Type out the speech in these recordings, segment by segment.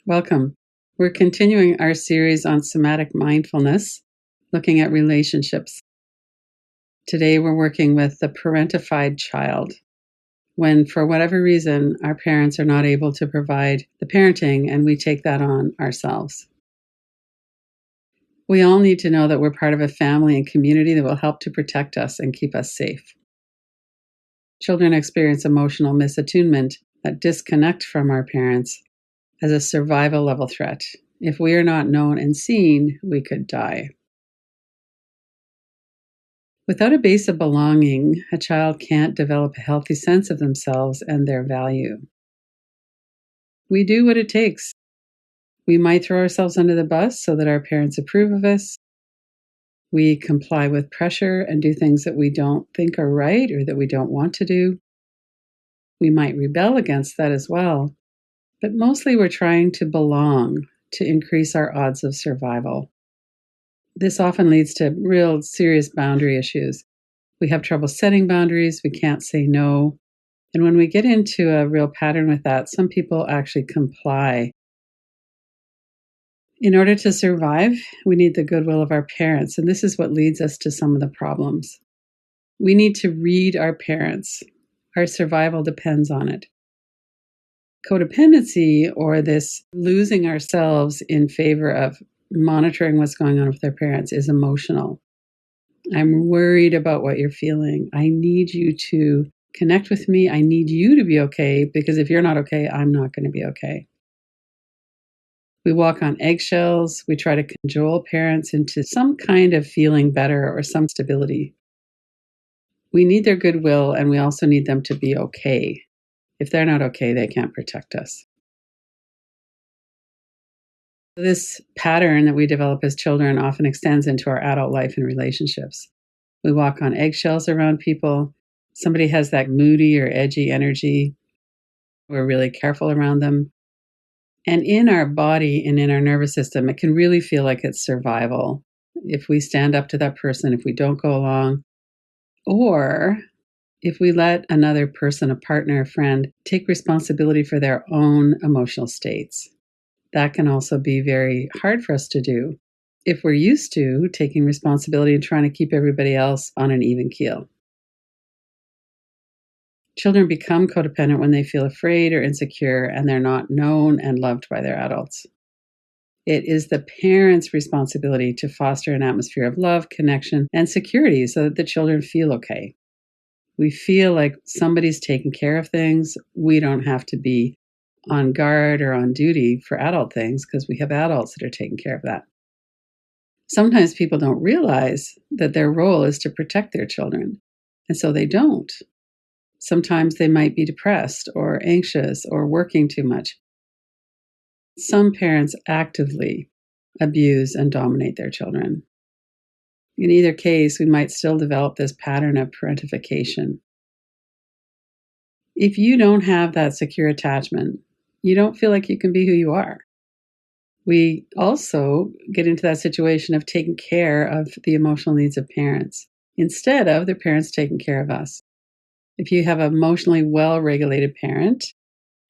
Welcome. We're continuing our series on somatic mindfulness, looking at relationships. Today we're working with the parentified child. When, for whatever reason, our parents are not able to provide the parenting and we take that on ourselves. We all need to know that we're part of a family and community that will help to protect us and keep us safe. Children experience emotional misattunement, that disconnect from our parents, as a survival level threat. If we are not known and seen, we could die. Without a base of belonging, a child can't develop a healthy sense of themselves and their value. We do what it takes. We might throw ourselves under the bus so that our parents approve of us. We comply with pressure and do things that we don't think are right or that we don't want to do. We might rebel against that as well. But mostly we're trying to belong to increase our odds of survival. This often leads to real serious boundary issues. We have trouble setting boundaries, we can't say no. And when we get into a real pattern with that, some people actually comply. In order to survive, we need the goodwill of our parents, and this is what leads us to some of the problems. We need to read our parents. Our survival depends on it. Codependency, or this losing ourselves in favor of monitoring what's going on with their parents, is emotional. I'm worried about what you're feeling. I need you to connect with me. I need you to be okay, because if you're not okay, I'm not going to be okay. We walk on eggshells. We try to cajole parents into some kind of feeling better or some stability. We need their goodwill, and we also need them to be okay. If they're not okay, they can't protect us. This pattern that we develop as children often extends into our adult life and relationships. We walk on eggshells around people. Somebody has that moody or edgy energy. We're really careful around them. And in our body and in our nervous system, it can really feel like it's survival. If we stand up to that person, if we don't go along, or if we let another person, a partner, a friend, take responsibility for their own emotional states. That can also be very hard for us to do if we're used to taking responsibility and trying to keep everybody else on an even keel. Children become codependent when they feel afraid or insecure and they're not known and loved by their adults. It is the parents' responsibility to foster an atmosphere of love, connection, and security so that the children feel okay. We feel like somebody's taking care of things. We don't have to be on guard or on duty for adult things because we have adults that are taking care of that. Sometimes people don't realize that their role is to protect their children, and so they don't. Sometimes they might be depressed or anxious or working too much. Some parents actively abuse and dominate their children. In either case, we might still develop this pattern of parentification. If you don't have that secure attachment, you don't feel like you can be who you are. We also get into that situation of taking care of the emotional needs of parents instead of the parents taking care of us. If you have an emotionally well-regulated parent,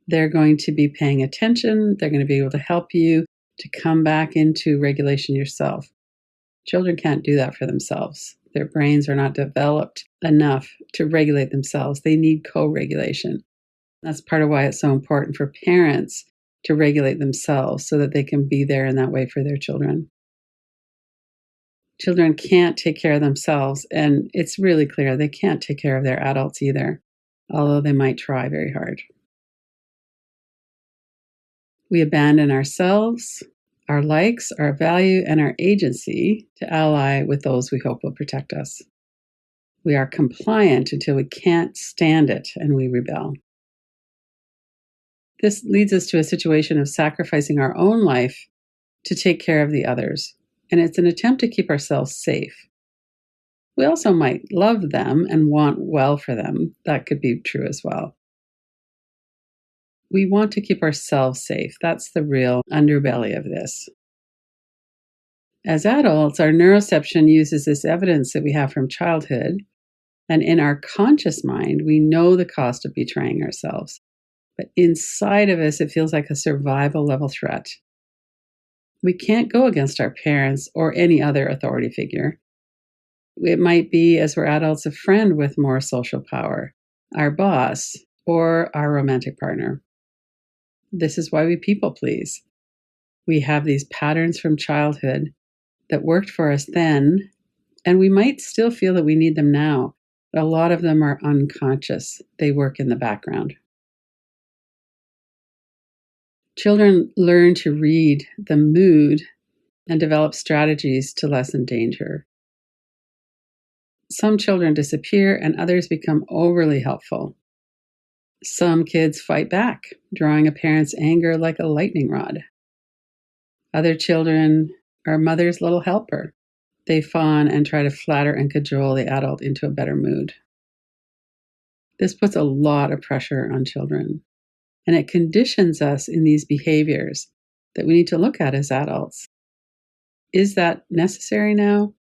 they're going to be paying attention. They're going to be able to help you to come back into regulation yourself. Children can't do that for themselves. Their brains are not developed enough to regulate themselves. They need co-regulation. That's part of why it's so important for parents to regulate themselves so that they can be there in that way for their children. Children can't take care of themselves, and it's really clear they can't take care of their adults either, although they might try very hard. We abandon ourselves, our likes, our value, and our agency to ally with those we hope will protect us. We are compliant until we can't stand it and we rebel. This leads us to a situation of sacrificing our own life to take care of the others, and it's an attempt to keep ourselves safe. We also might love them and want well for them. That could be true as well. We want to keep ourselves safe. That's the real underbelly of this. As adults, our neuroception uses this evidence that we have from childhood, and in our conscious mind, we know the cost of betraying ourselves. But inside of us, it feels like a survival level threat. We can't go against our parents or any other authority figure. It might be, as we're adults, a friend with more social power, our boss, or our romantic partner. This is why we people please. We have these patterns from childhood that worked for us then, and we might still feel that we need them now. But a lot of them are unconscious. They work in the background. Children learn to read the mood and develop strategies to lessen danger. Some children disappear and others become overly helpful. Some kids fight back, drawing a parent's anger like a lightning rod. Other children are mother's little helper. They fawn and try to flatter and cajole the adult into a better mood. This puts a lot of pressure on children, and it conditions us in these behaviors that we need to look at as adults. Is that necessary now?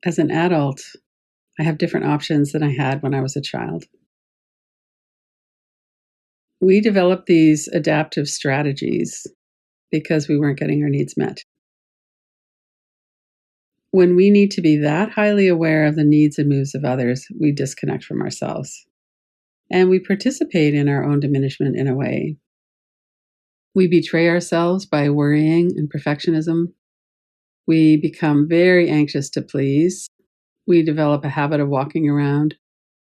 As an adult, I have different options than I had when I was a child. We developed these adaptive strategies because we weren't getting our needs met. When we need to be that highly aware of the needs and moves of others, we disconnect from ourselves. And we participate in our own diminishment in a way. We betray ourselves by worrying and perfectionism. We become very anxious to please. We develop a habit of walking around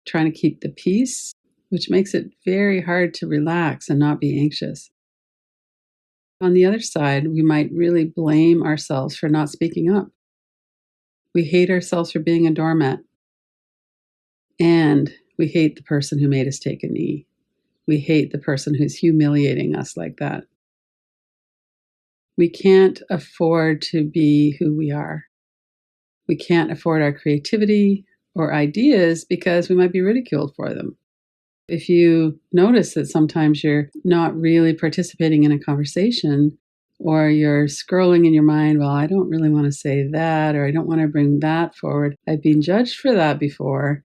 trying to keep the peace, which makes it very hard to relax and not be anxious. On the other side, we might really blame ourselves for not speaking up. We hate ourselves for being a doormat. And we hate the person who made us take a knee. We hate the person who's humiliating us like that. We can't afford to be who we are. We can't afford our creativity or ideas because we might be ridiculed for them. If you notice that sometimes you're not really participating in a conversation, or you're scrolling in your mind, well, I don't really want to say that, or I don't want to bring that forward, I've been judged for that before,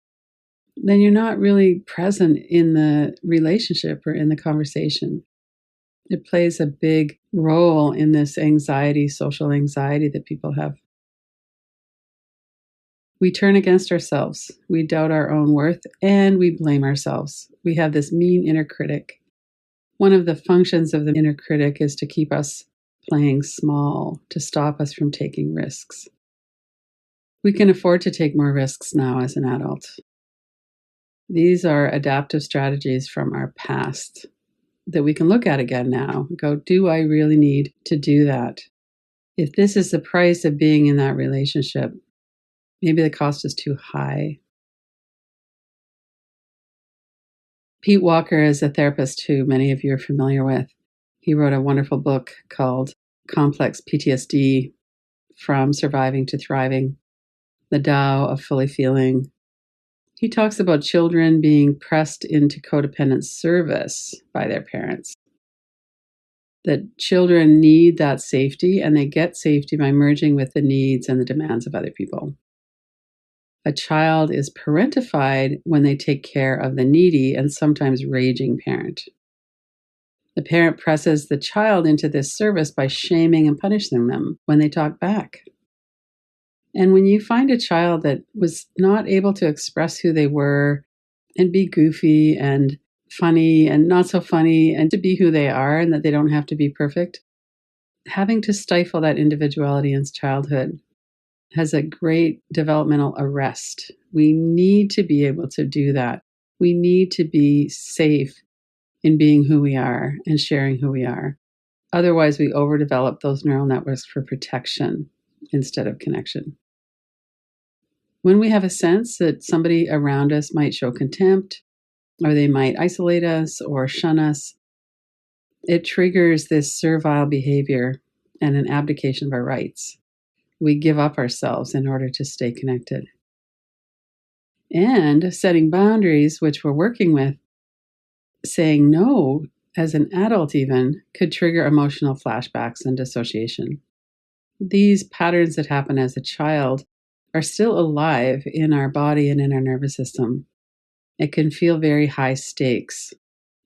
then you're not really present in the relationship or in the conversation. It plays a big role in this anxiety, social anxiety that people have. We turn against ourselves. We doubt our own worth and we blame ourselves. We have this mean inner critic. One of the functions of the inner critic is to keep us playing small, to stop us from taking risks. We can afford to take more risks now as an adult. These are adaptive strategies from our past that we can look at again now and go, do I really need to do that? If this is the price of being in that relationship, maybe the cost is too high. Pete Walker is a therapist who many of you are familiar with. He wrote a wonderful book called Complex PTSD, From Surviving to Thriving, The Tao of Fully Feeling. He talks about children being pressed into codependent service by their parents. That children need that safety, and they get safety by merging with the needs and the demands of other people. A child is parentified when they take care of the needy and sometimes raging parent. The parent presses the child into this service by shaming and punishing them when they talk back. And when you find a child that was not able to express who they were and be goofy and funny and not so funny and to be who they are and that they don't have to be perfect, having to stifle that individuality in childhood has a great developmental arrest. We need to be able to do that. We need to be safe in being who we are and sharing who we are. Otherwise, we overdevelop those neural networks for protection instead of connection. When we have a sense that somebody around us might show contempt, or they might isolate us or shun us, it triggers this servile behavior and an abdication of our rights. We give up ourselves in order to stay connected. And setting boundaries, which we're working with, saying no as an adult even, could trigger emotional flashbacks and dissociation. These patterns that happen as a child are still alive in our body and in our nervous system. It can feel very high stakes.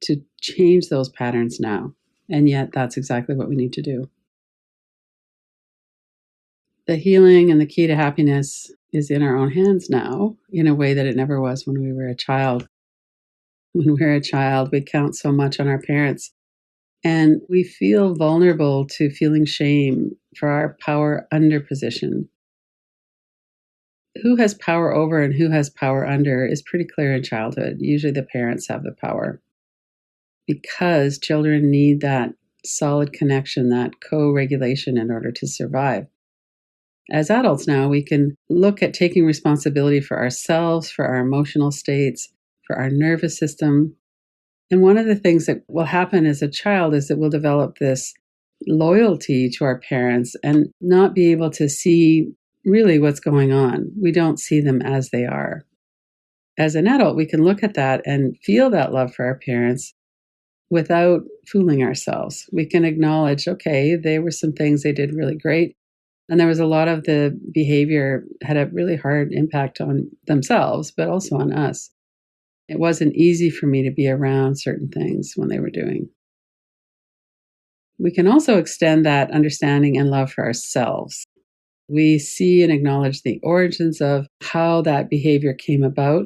to change those patterns now. And yet that's exactly what we need to do. The healing and the key to happiness is in our own hands now in a way that it never was when we were a child. When we're a child, we count so much on our parents, and we feel vulnerable to feeling shame for our power under position. Who has power over and who has power under is pretty clear in childhood. Usually the parents have the power because children need that solid connection, that co-regulation in order to survive. As adults now, we can look at taking responsibility for ourselves, for our emotional states, for our nervous system. And one of the things that will happen as a child is that we'll develop this loyalty to our parents and not be able to see really what's going on. We don't see them as they are. As an adult, we can look at that and feel that love for our parents without fooling ourselves. We can acknowledge, okay, there were some things they did really great. And there was a lot of the behavior had a really hard impact on themselves, but also on us. It wasn't easy for me to be around certain things when they were doing. We can also extend that understanding and love for ourselves. We see and acknowledge the origins of how that behavior came about,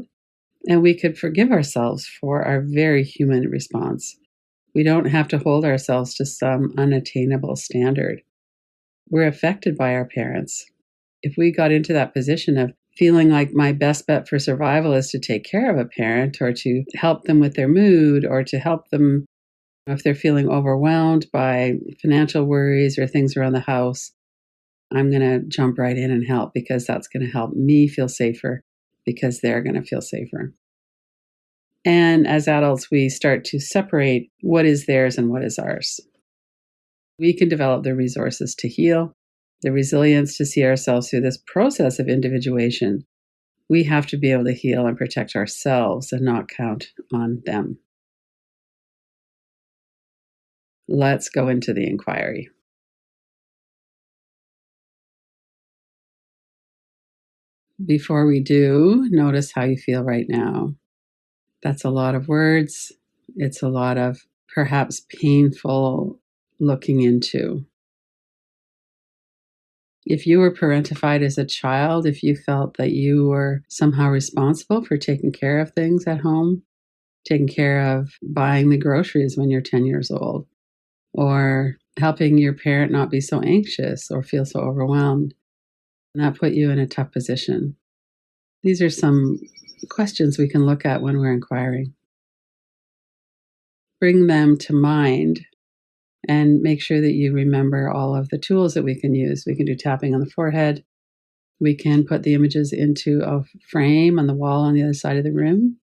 and we could forgive ourselves for our very human response. We don't have to hold ourselves to some unattainable standard. We're affected by our parents. If we got into that position of feeling like my best bet for survival is to take care of a parent or to help them with their mood or to help them if they're feeling overwhelmed by financial worries or things around the house, I'm going to jump right in and help because that's going to help me feel safer because they're going to feel safer. And as adults, we start to separate what is theirs and what is ours. We can develop the resources to heal, the resilience to see ourselves through this process of individuation. We have to be able to heal and protect ourselves and not count on them. Let's go into the inquiry. Before we do, notice how you feel right now. That's a lot of words. It's a lot of perhaps painful looking into. If you were parentified as a child, if you felt that you were somehow responsible for taking care of things at home, taking care of buying the groceries when you're 10 years old, or helping your parent not be so anxious or feel so overwhelmed, and that put you in a tough position. These are some questions we can look at when we're inquiring. Bring them to mind and make sure that you remember all of the tools that we can use. We can do tapping on the forehead. We can put the images into a frame on the wall on the other side of the room.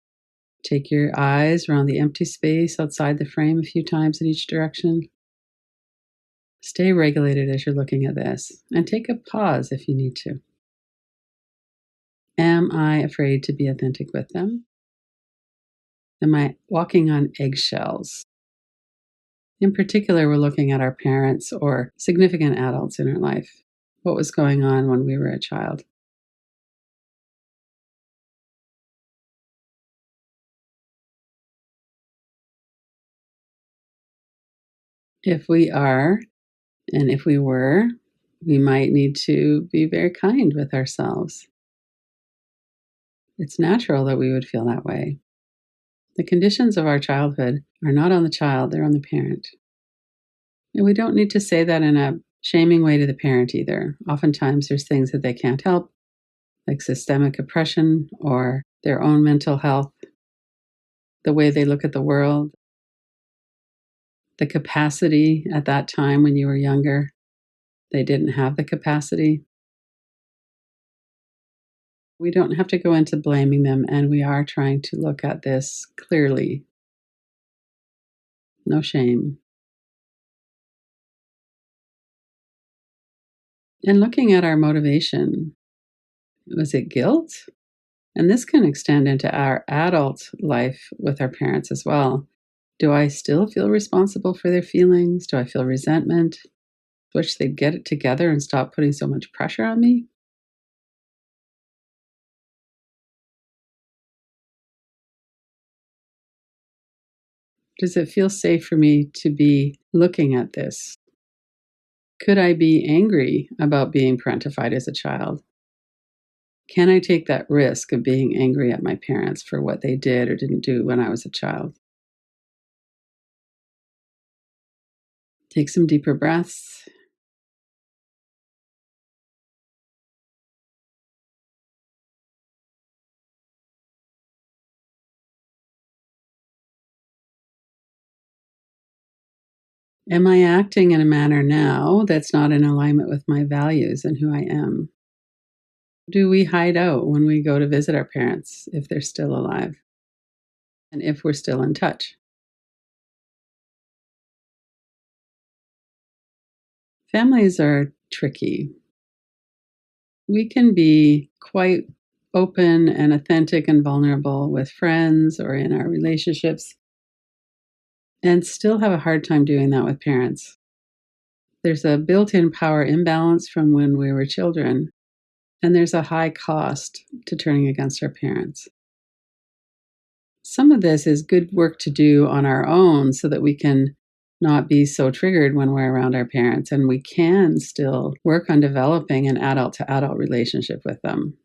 Take your eyes around the empty space outside the frame a few times in each direction. Stay regulated as you're looking at this and take a pause if you need to. Am I afraid to be authentic with them? Am I walking on eggshells? In particular, we're looking at our parents or significant adults in our life. What was going on when we were a child? If we are, and if we were, we might need to be very kind with ourselves. It's natural that we would feel that way. The conditions of our childhood are not on the child, they're on the parent. And we don't need to say that in a shaming way to the parent either. Oftentimes, there's things that they can't help, like systemic oppression or their own mental health, the way they look at the world, the capacity at that time when you were younger. They didn't have the capacity. We don't have to go into blaming them, and we are trying to look at this clearly. No shame. And looking at our motivation, was it guilt? And this can extend into our adult life with our parents as well. Do I still feel responsible for their feelings? Do I feel resentment? Wish they'd get it together and stop putting so much pressure on me? Does it feel safe for me to be looking at this? Could I be angry about being parentified as a child? Can I take that risk of being angry at my parents for what they did or didn't do when I was a child? Take some deeper breaths. Am I acting in a manner now that's not in alignment with my values and who I am? Do we hide out when we go to visit our parents if they're still alive and if we're still in touch? Families are tricky. We can be quite open and authentic and vulnerable with friends or in our relationships and still have a hard time doing that with parents. There's a built in power imbalance from when we were children, and there's a high cost to turning against our parents. Some of this is good work to do on our own so that we can not be so triggered when we're around our parents, and we can still work on developing an adult to adult relationship with them.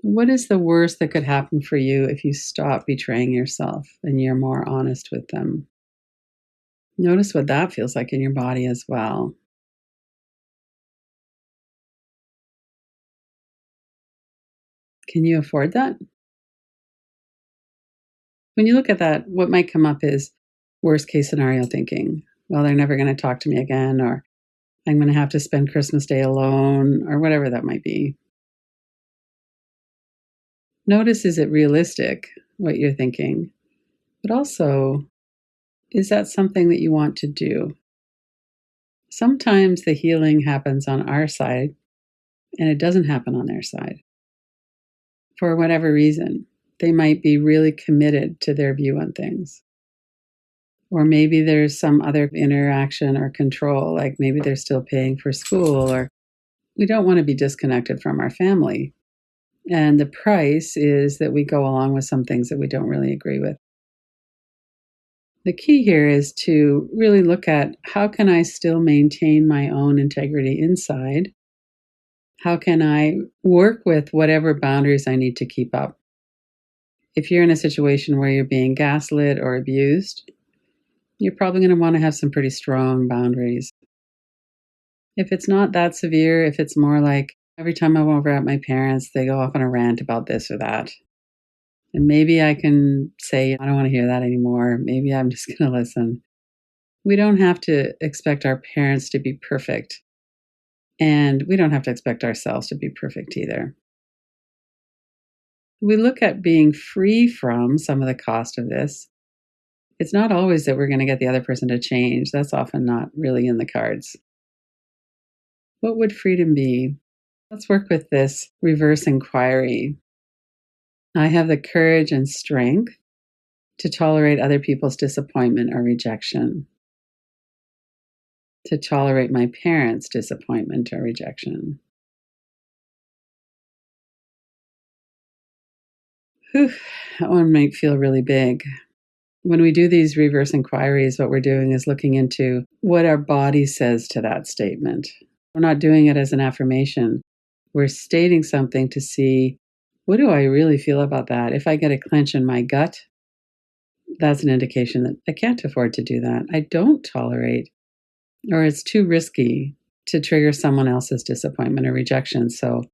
What is the worst that could happen for you if you stop betraying yourself and you're more honest with them? Notice what that feels like in your body as well. Can you afford that? When you look at that, what might come up is worst case scenario thinking. Well, they're never going to talk to me again, or I'm going to have to spend Christmas Day alone, or whatever that might be. Notice, is it realistic what you're thinking? But also, is that something that you want to do? Sometimes the healing happens on our side and it doesn't happen on their side for whatever reason. They might be really committed to their view on things. Or maybe there's some other interaction or control, like maybe they're still paying for school, or we don't want to be disconnected from our family. And the price is that we go along with some things that we don't really agree with. The key here is to really look at, how can I still maintain my own integrity inside? How can I work with whatever boundaries I need to keep up? If you're in a situation where you're being gaslit or abused, you're probably going to want to have some pretty strong boundaries. If it's not that severe, if it's more like every time I'm over at my parents, they go off on a rant about this or that, and maybe I can say, I don't want to hear that anymore. Maybe I'm just going to listen. We don't have to expect our parents to be perfect. And we don't have to expect ourselves to be perfect either. We look at being free from some of the cost of this. It's not always that we're going to get the other person to change. That's often not really in the cards. What would freedom be? Let's work with this reverse inquiry. I have the courage and strength to tolerate other people's disappointment or rejection, to tolerate my parents' disappointment or rejection. Whew, that one might feel really big. When we do these reverse inquiries, what we're doing is looking into what our body says to that statement. We're not doing it as an affirmation. We're stating something to see, what do I really feel about that? If I get a clench in my gut, that's an indication that I can't afford to do that. I don't tolerate, or it's too risky to trigger someone else's disappointment or rejection. So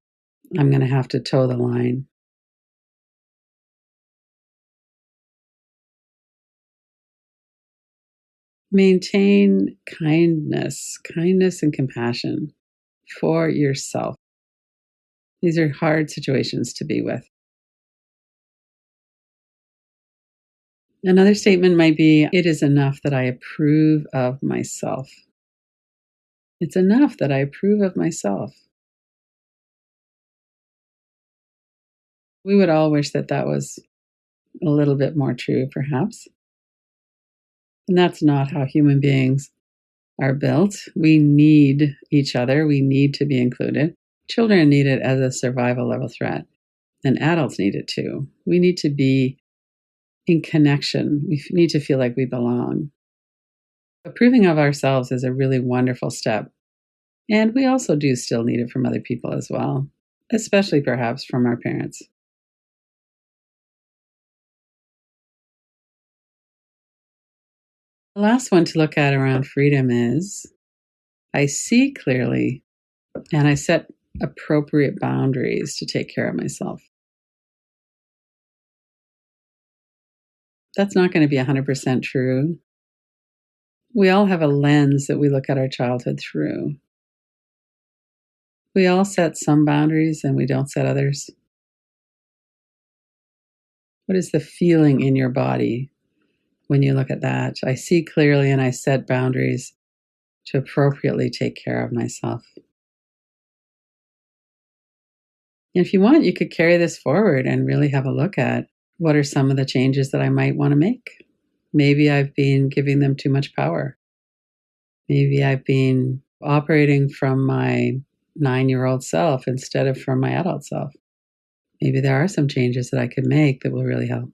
I'm going to have to toe the line. Maintain kindness and compassion for yourself. These are hard situations to be with. Another statement might be, it is enough that I approve of myself. It's enough that I approve of myself. We would all wish that that was a little bit more true, perhaps. And that's not how human beings are built. We need each other. We need to be included. Children need it as a survival level threat, and adults need it too. We need to be in connection. We need to feel like we belong. Approving of ourselves is a really wonderful step. And we also do still need it from other people as well, especially perhaps from our parents. The last one to look at around freedom is I see clearly and I set appropriate boundaries to take care of myself. That's not going to be 100% true. We all have a lens that we look at our childhood through. We all set some boundaries and we don't set others. What is the feeling in your body when you look at that? I see clearly and I set boundaries to appropriately take care of myself. And if you want, you could carry this forward and really have a look at what are some of the changes that I might want to make. Maybe I've been giving them too much power. Maybe I've been operating from my 9-year-old self instead of from my adult self. Maybe there are some changes that I could make that will really help.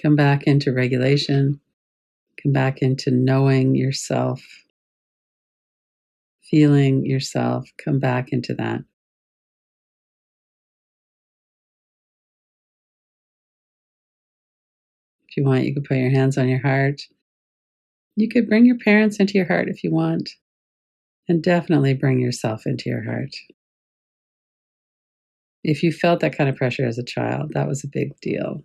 Come back into regulation, come back into knowing yourself, feeling yourself, come back into that. If you want, you could put your hands on your heart. You could bring your parents into your heart if you want, and definitely bring yourself into your heart. If you felt that kind of pressure as a child, that was a big deal.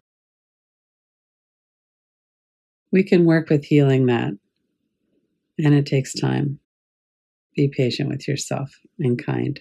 We can work with healing that, and it takes time. Be patient with yourself and kind.